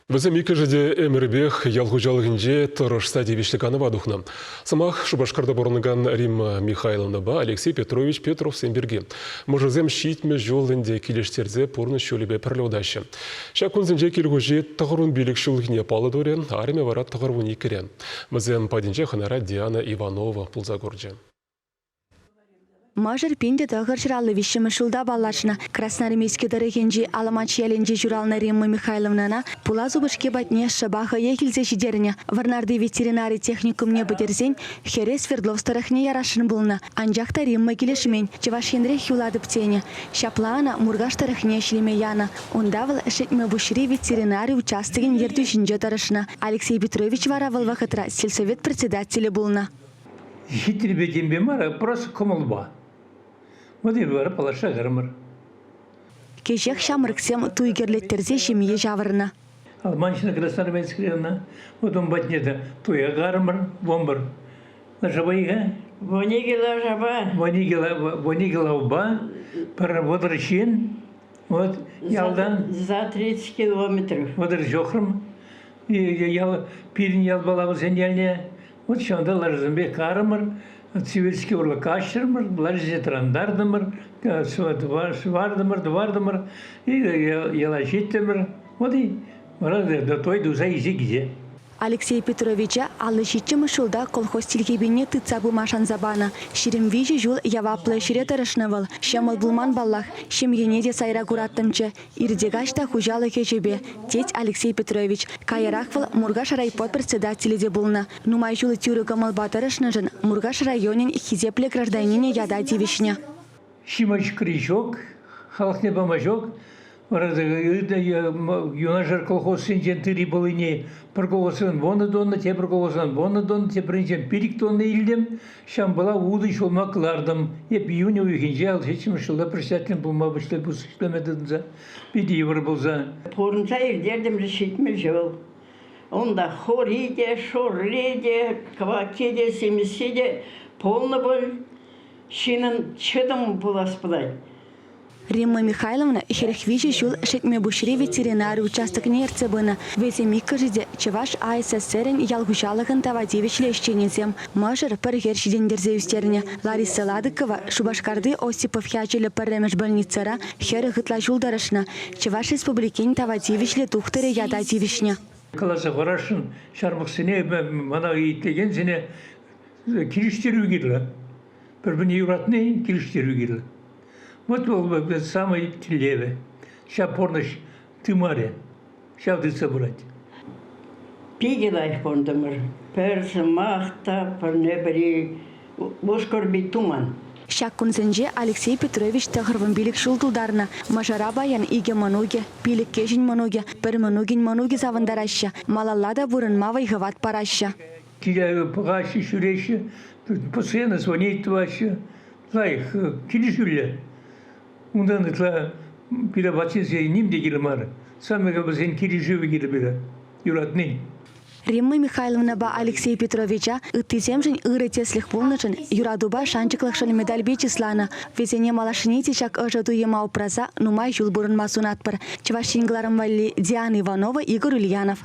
Візімікі жеде әмірбек ялғужалығынже тұрышса девешліканы бадухна. Самақ Шубашқарда борыныған Римма Михайловна ба Алексей Петрович Петров сенберге. Мұжызем шитме жолында келештерде порны шөлібе пірлеудашы. Шакунзінже келгөже тұғырын билік шылығыне палы дөрен, армия варат тұғырын екірен. Мізем падинже ханара Диана Иванова пулзагорджа. Мажыр пенде тағыр жыралы вишімі шылда балашына Красноармейский дырыгенжі аламач яленжі журалына Римма Михайловнана пула зубышке батне шабаха ехілзе жидеріне варнарды ветеринарий техникумне бідерзен хере Свердловстарахне ярашын бұлына. Анжақта Римма келешімен чевашенре хюлады птене. Шаплана мургаштарахне шлеме яна. Ондавыл шетме бушри ветеринарий участыген ердушінже тарышына. Алексей Петрович варавыл вақытра сельсовет председателі бұлына. Житель бедембе мара просто комолба. Вот и бары палаша гармар. Кежек шамрыксем туйгерлеттерзе шемие жавырына. Алманшина Красноармейская, вот он батнеда туя гармар, бомбар. Лажабайга? Вонигела жаба. Вонигела уба, водращин, вот ялдан. За 30 километров. Водржохрам, и я пирин ялбала возеняльня. Вот шанда лажзамбе кармар. Сибирский урлакашермар, ларзе трандардамар, свардамар, и ялашитамар. Вот и до той дуза изигзе. Алексей Петровича алышичым шулда колхоз тилгебине тыцабу машан забана. Ширим вижи жул яваплы шире тарышнывал. Шамал булман баллах, шемьене де сайра кураттымчы. Ирдегашта хужалы кечебе. Теть Алексей Петрович. Каярахвал Мургаш райпот председателі де булна. Нумай жулы тюры камал батарышны жын. Мургаш районин хизепле гражданине яда дивишня. Шимач кричок, халахне бамажок. Юнашар колхоз сенчен тыри болыне бір колхозын боны донны, те бір колхозын боны донны, те бірінчен пирик донны илдем. Шам была уды шолма кылардым. Еп июня уйхенже ал хечім шылда председателем болма бұшлы бұс ішлемедінза. Биді евр болза. Порынса елдердім решетме жол. Онда хориде, шорледе, квакеде, семиседе, полны бол. Шинын чыдым булас бұлай. Римма Михайловна херехвичи жул шетме бушри ветеринарий участок нерцебына. Ветемикка жиде Чеваш АССР-ін ялгушалығын тавадевич лещенезем. Мажыр піргершиден дерзеюстеріне. Лариса Ладыкова Шубашкарды Осипов хячелі пірремеш больницара хер гытла жулдарышна. Чеваш республикин тавадевич летухтыры яда девишня. Каласа қарашын шармықсыне мана иттеген сене кириштеру керлі. Бір-біріне юратны кириштеру керлі. Вот был бы самый телевый. Сейчас порнош тымаре. Сейчас ты собрать. Пигелай пондамыр. Перс махта, парнебри, бошкорби туман. Шаккунзенже Алексей Петрович тағырвын билік шулдылдарына. Мажара баян иге мануге, билік кежін мануге, бір манугин завандараща. Малаллада бұрын мавай ғыват параща. Киля пағашы шүреші, постоянно звонит ваша. Лайх, кили жюля. Ondan da bir bahçesi nimde girmar. Sami kabızın kirişi bir bira. Yuratni. Римма Михайловна ба Алексей Петровича ыттыземжін ырытеслих болнышын юрадуба шанчыклықшын медаль бечислана. Везене малашынете чак ыжаду емау праза нумай жул бұрын масунатпыр. Чевашингларым валли Диана Иванова, Игорь Ульянов.